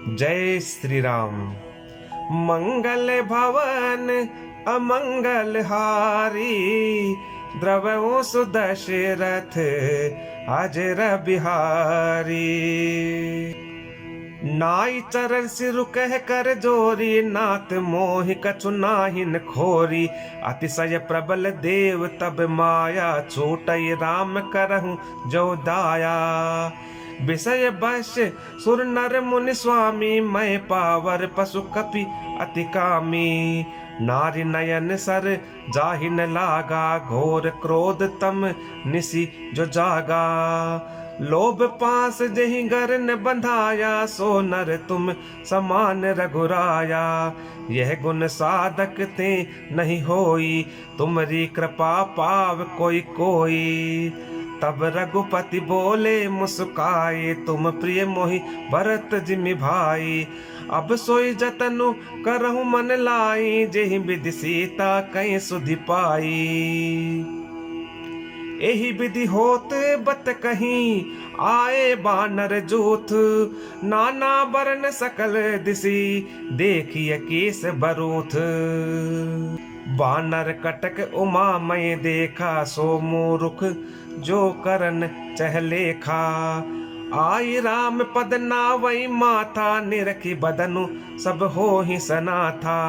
जय श्री राम। मंगल भवन अमंगल हारी, द्रवो सुदशरथ अजर बिहारी। नाई चरण सिरु कह कर जोरी, नाथ मोहि कछु नाहिन खोरी। अतिशय प्रबल देव तब माया, छूटई राम करहु जो दाया। विषय बश सुर नर मुनि स्वामी, मैं पावर पशु कपि अति कामी। नारी नयन सर जाहि न लागा, घोर क्रोध तम निसि जो जागा। लोभ पास जहि गर न बंधाया, सो नर तुम समान रघुराया। यह गुण साधक ते नहीं होई, तुम्हारी कृपा पाव कोई कोई। तब रघुपति बोले मुस्काए, तुम प्रिय मोहि भरत जिमि भाई। अब सोई जतनु करहु मन लाई, जेहि विधि सीता कहीं सुधि पाई। एहि विधि होत बत कहीं, आए बानर जूथ। नाना बरन सकल दिसी, देखिए केस बरूथ। बानर कटक उमा मय देखा, सो मूर्ख जो करन चहलेखा। आई राम पद नावई माथा, निरखी बदनु सब हो ही सना था।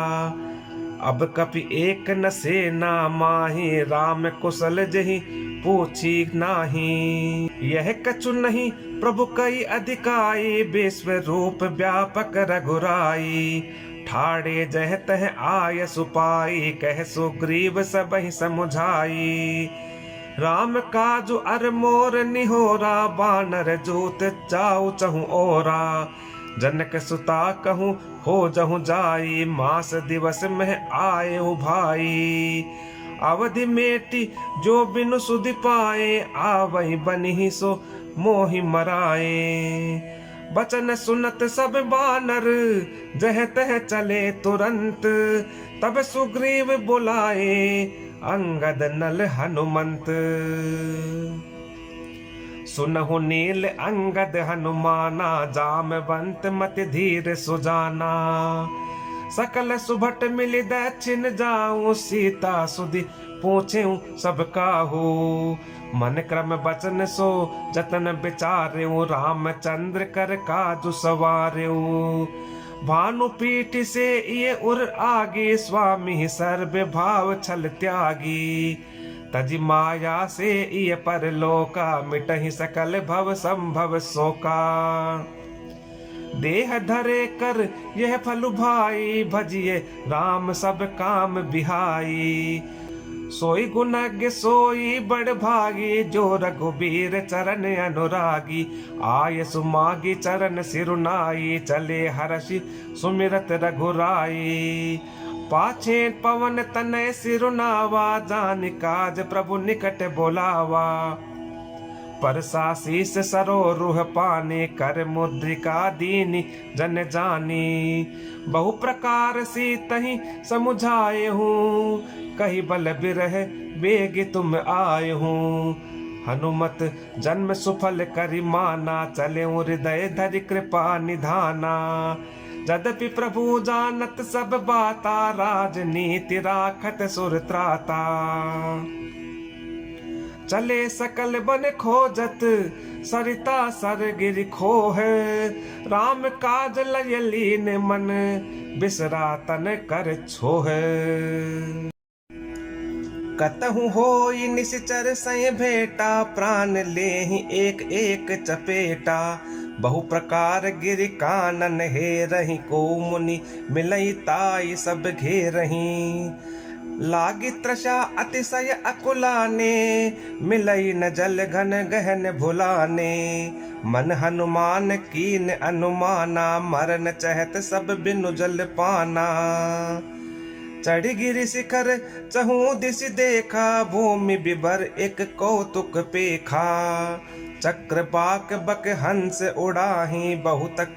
अब कपि एक न सेना माही, राम कुशल जहि पूछी नाही। यह कछु नहीं प्रभु कई अधिकाई, विश्व रूप व्यापक रघुराई। ठाड़े जह तह आय सुपाई, कह सुग्रीव सबहि समुझाई। राम काजु अर मोर निहोरा, बानर जूत जाऊ चहु ओरा। जनक सुता कहूँ हो जहु जाई, मास दिवस में आए भाई। अवधि मेटी जो बिनु सुधि पाए, आवहि बनि सो मोहि मराए। बचन सुनत सब बानर, जह तह चले तुरंत। तब सुग्रीव बुलाए, अंगद नल हनुमंत। सुनहु नील अंगद हनुमाना, जामवंत मति धीर सुजाना। सकल सुभट मिलि दक्षिण जाऊं, सीता सुधि पूछें सब काहू। मन क्रम बचन सो जतन विचार्यु, रामचंद्र कर काजु सवार्यु। भानु पीठ से ये उर आगे, स्वामी सर्व भाव छल त्यागी। तजि माया से ये परलोका, मिटहि सकल भव संभव शोका। देह धरे कर यह फल भाई, भजिए राम सब काम बिहाई। सोई गुणज्ञ सोई बड़ भागी, जो रघुबीर चरण अनुरागी। आय सुमागी चरण सिरुनाई, चले हर्षि सुमिरत रघुराई। पाछे पवन तनय सिरुनावा, जान काज प्रभु निकट बोलावा। परसा शीस सरोरुह पाने, कर मुद्रिका दीनी जन जानी। बहु प्रकार सी तही समुझाए हूँ, कही बल बिरह बेग तुम आए हूँ। हनुमत जन्म सुफल करि माना, चले हृदय धरि कृपा निधाना। यद्यपि प्रभु जानत सब बाता, राजनीति राखत सुर त्राता। चले सकल बन खोजत, सरिता सर गिर खोह। राम काज लय लीन मन, बिसरा तन कर छोह। कतहु होई निश्चर सय भेटा, प्राण लेहि एक एक चपेटा। बहु प्रकार गिर कानन हेरहि, को मुनि मिलई ताई सब घेरहि। लागी त्रषा अतिशय अकुलाने, मिलई न जल घन गहन भुलाने। मन हनुमान कीन अनुमाना, मरन चहत सब बिनु जल पाना। चढ़ी गिरि शिखर चहु दिशि देखा, भूमि बिबर एक कौतुक पेखा। चक्र बाक बक हंस उड़ाही, बहुतक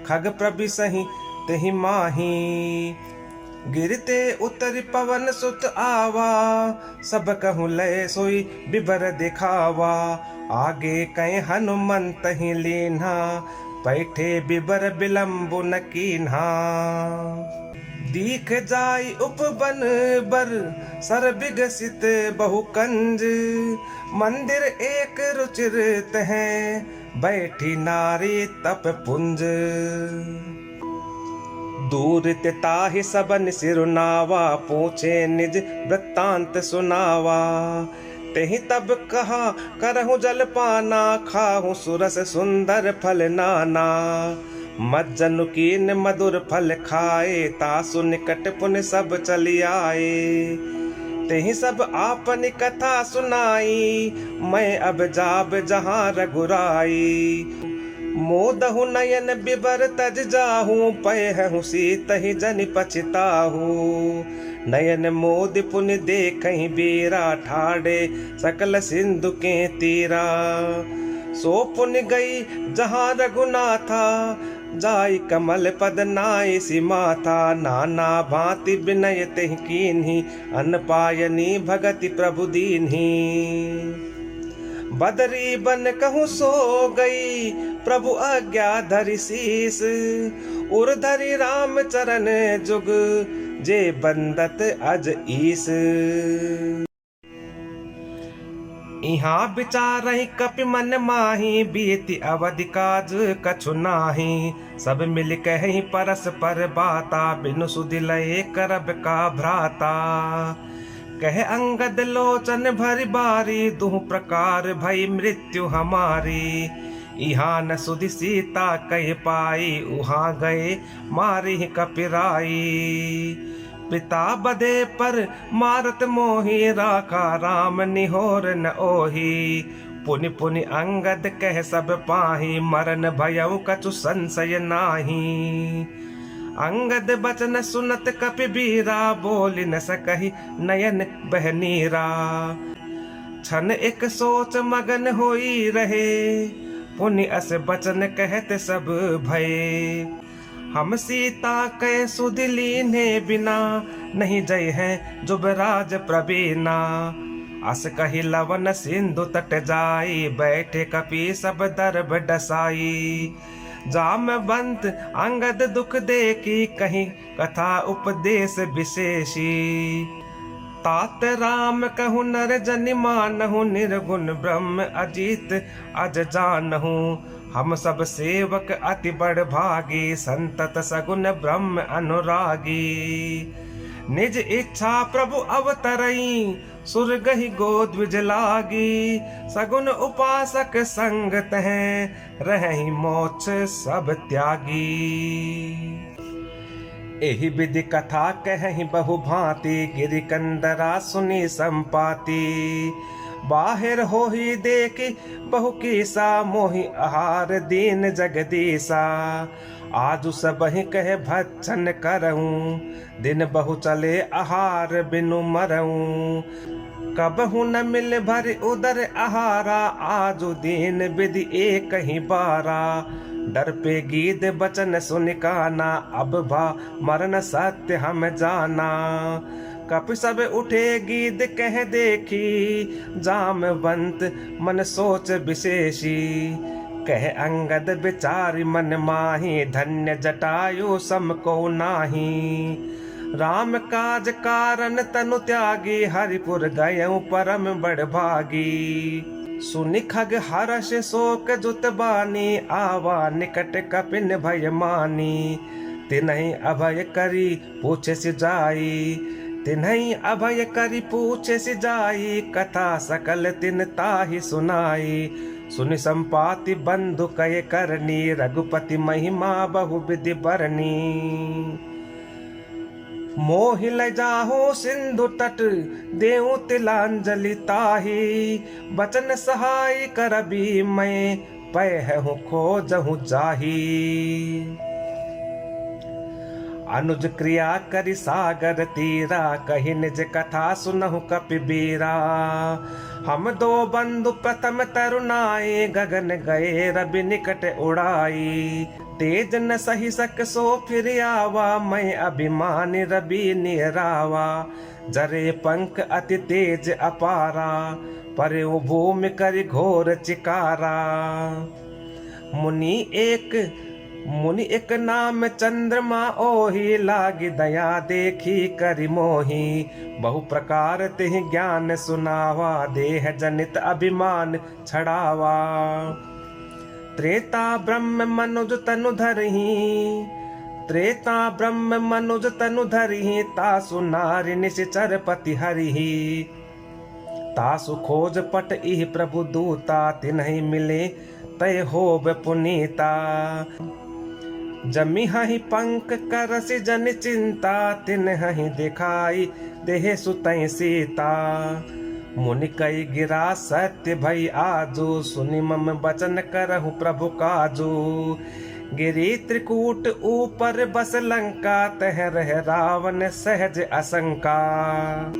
खग प्रबिसहि तेहि माही। गिरते उतर पवन सुत आवा, सब कहूँ लय सोई बिबर दिखावा। आगे कहीं हनुमंत ही लीन्हा, बैठे बिबर बिलम्बु न कीन्हा। दीख जाई उपवन बर सर विगसित बहुकंज, मंदिर एक रुचिर तह बैठी नारी तप पुंज। दूर ताहि सबन सिरुनावा, पूछे निज वृत्तांत सुनावा। तेहि तब कहा करहु जलपाना, खाहु सुरस सुंदर फल नाना। मज्जनु कीन मधुर फल खाए, तासु निकट पुन सब चली आए। तेहि सब आपनी कथा सुनाई, मैं अब जाब जहाँ रघुराई। मोदहु नयन बिबर तज जाहू, पयहु सीतहि जनि पछिताहू। नयन मोद पुन देखहि बीरा, ठाड़े सकल सिंधु के तीरा। सो पुन गई जहाँ रघुनाथा, जाई कमल पद नाई सी माथा। नाना भांति विनय तेहि कीन्ही, अन पायनी भगति प्रभु दीन्ही। बदरी बन कहूँ सो गई, प्रभु आज्ञा धरि शीस। उर धरि राम चरण जुग, जे बंदत अज ईस। इहाँ विचारहि कपि मन माही, बीति अवधि काज कछु नाही। सब मिल कहि परस्पर बाता, बिनु सुधि लय करब का भ्राता। कह अंगद लोचन भरि बारी, दुह प्रकार भई मृत्यु हमारी। इहाँ न सुधि सीता कह पाई, उहाँ गए मारी कपिराई। पिता बदे पर मारत मोही, राखा राम निहोर न ओही। पुनि पुनि अंगद कह सब पाही, मरन भयउ कछु संशय नाही। अंगद बचन सुनत कपि बीरा, बोल न सकहि नयन बह नीरा। छन एक सोच मगन होई रहे, पुनि अस बचन कहत सब भये। हम सीता कै सुधि लीन्हे बिना, नहीं जय है जुबराज प्रवीणा। अस कहि लवन सिंधु तट जाई, बैठे कपि सब दर्भ डसाई। जामवंत अंगद दुख देखी, कहीं कथा उपदेश विशेषी। तात राम कहु नर जनि मानहु, निर्गुण ब्रह्म अजीत अज जानहु। हम सब सेवक अति बड़ भागी, संतत सगुन ब्रह्म अनुरागी। निज इच्छा प्रभु अवतरई, सुर गहि गोद्विज लागी। सगुन उपासक संग तह, रहहि मोक्ष सब त्यागी। एहि विधि कथा कहहि बहु भांति, गिरि कंदरा सुनी संपाति। बाहिर होही देखी बहु कीसा, मोहि आहार दीन जगदीसा। आजु सबहि कहे भक्षण करऊं, दिन बहु चले आहार बिनु मरऊं। कबहु न मिल भरि उदर आहारा, आजु दीन विधि एक ही बारा। डर पे गीत बचन सुन काना, अब भा मरण सत्य हम जाना। कपि सब उठे गीत कह देखी, जामवंत मन सोच विशेषी। कह अंगद विचारि मन माही, धन्य जटायु सम को नाही। राम काज कारण तनु त्यागी, हरिपुर गयउ परम बड़ भागी। सुनि खग हर्ष शोक जुत बानी, आवा निकट कपिन भय मानी। तिन्हि अभय करी पूछे सिजाई, तिन्हि अभय करी पूछे सिजाई। कथा सकल तिन ताहि सुनाई, सुनि संपाति बंधु कय करनी। रघुपति महिमा बहु विधि बरनी। मोहि ल जाहु सिंधु तट, देऊ तिलांजलि ताहि। बचन सहाय करबी मैं, पैहु खोजहु जाही। अनुज क्रिया करि सागर तीरा, कहि निज कथा सुनहु कपि बीरा। हम दो बंधु प्रथम तरुणाए, गगन गए रवि निकट उड़ाई। तेज न सही सक सो फिर आवा, मैं अभिमानी रवि निहरावा। जरे पंख अति तेज अपारा, परे भूमि करि घोर चिकारा। मुनि एक नाम चंद्रमा ओहि, लागी दया देखी करि मोहि। बहु प्रकार तिहि ज्ञान सुनावा, देह जनित अभिमान छड़ावा। त्रेता ब्रह्म मनुज तनु धरहि, त्रेता ब्रह्म मनुज तनु धरहि, तासु नारि निश्चर पति हरिहि। तासु खोज पट इह प्रभु दूता, तिन्हि मिले तय होब पुनीता। जमिहि पंख करसि जन चिंता, तिन्हि दिखाई देह सुतहि सीता। मुनि कई गिरा सत्य भई आजू, सुनि मम बचन करहु प्रभु काजू। गिरी त्रिकूट ऊपर बस लंका, तह रह रावण सहज असंका।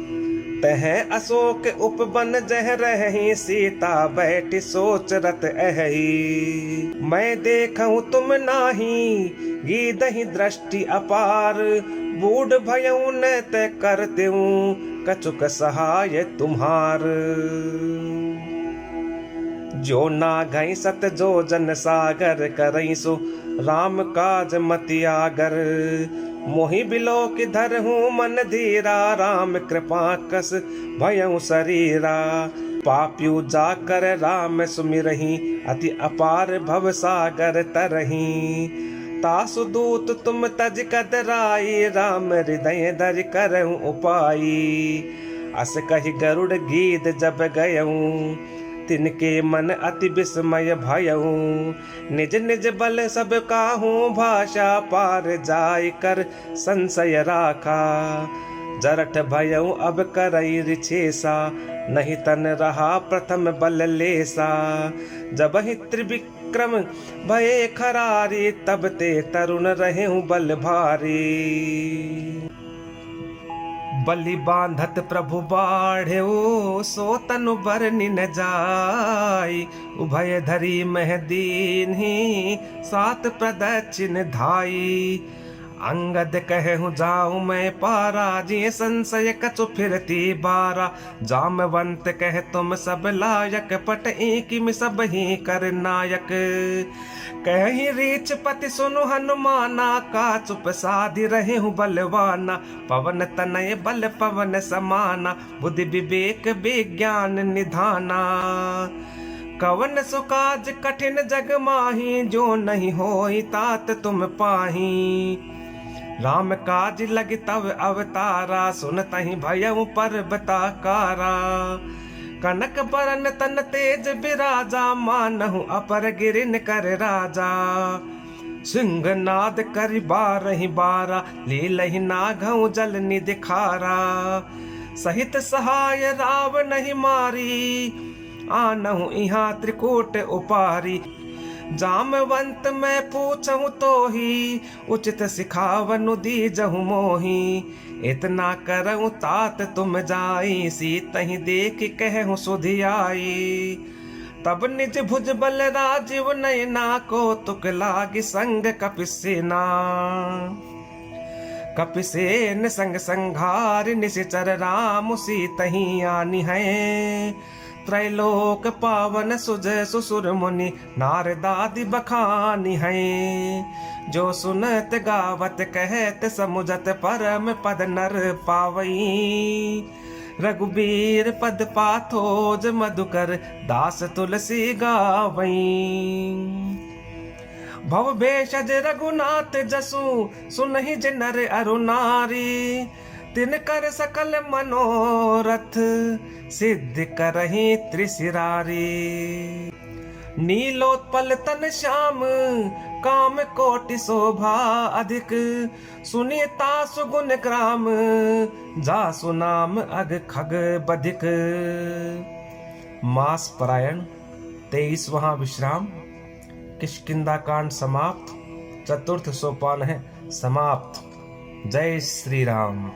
तह अशोक उपवन जह रही, सीता बैठी सोच रत अहि। मैं देखूं तुम नाही, गीदहि दृष्टि अपार। बूढ़ भयउ न ते करते कछुक सहाय तुम्हार। जो ना गई सत जो जन सागर, करई सो राम काज मति आगर। मोहि बिलो कि धरहूँ मन धीरा, राम कृपा कस भयउ शरीरा। पापियु जाकर राम सुमिरहि, अति अपार भव सागर तरहि। तासु दूत तुम तज कदराई, राम हृदय धरि करहु उपाई। अस कहि गरुड़ गीत जब गयऊँ, तिनके मन अति विस्मय भयऊ। निज निज बल सब काहू, भाषा पार जाय कर संशय राखा। जरठ भयऊ अब करई रिछेसा, नहीं तन रहा प्रथम बल लेसा। जब ही त्रिविक्रम भये खरारी, तब ते तरुण रहेहु बल भारी। बलि बांधत प्रभु बाढ़ो, सो तनु बरनि न जाय। उभय धरी मह दीन्हि, सात प्रदक्षिण धाई। अंगद कहूँ जाऊँ मैं पारा, जिये संशय कछु फिरती बारा। जामवंत कह तुम सब लायक, पट किम सब ही कर नायक। कहीं रीछ पति सुनु हनुमाना, का चुप साधि रहे हूँ बलवाना। पवन तनय बल पवन समाना, बुद्धि विवेक विज्ञान निधाना। कवन सुकाज कठिन जग माही, जो नहीं होई तात तुम पाही। राम काज लग तव अवतारा, सुनतहि भयउ पर्वताकारा। कनक बरन तन तेज बिराजा, मानहु अपर गिरिन कर राजा। सिंहनाद करि बारहि बारा, लीलहि नाघउ जल निधि खारा। सहित सहाय राव नहीं मारी, आनहु इहाँ त्रिकूट उपारी। जामवंत मैं पूछहु तो ही, उचित सिखावनु दीजहु मोही। इतना करऊँ तात तुम जाई, सीतहि देख कहूँ सुधियाई। तब निज भुज बल राजीव नयना, को तुक लागी संग कपिसेना। कपिसेन संग संघार, निशिचर राम सीतहि आनी है। त्रैलोक पावन सुज सुसुर मुनि, नारदादि बखानी है। जो सुनत गावत कहत समुझत, परम पद नर पावई। रघुबीर पद पाथोज मधुकर, दास तुलसी गावई। भव भेषज रघुनाथ जसु, सुनहि ज नर अरु नारी। तिनकर सकल मनोरथ, सिद्ध करहि त्रिशिरारी। नीलोत्पल तन श्याम, काम कोटि शोभा अधिक। सुनीता सुगुण ग्राम, जासु नाम अग खग बधिक। मास परायण 23वां विश्राम। किष्किंधा कांड समाप्त। चतुर्थ सोपान है समाप्त। जय श्री राम।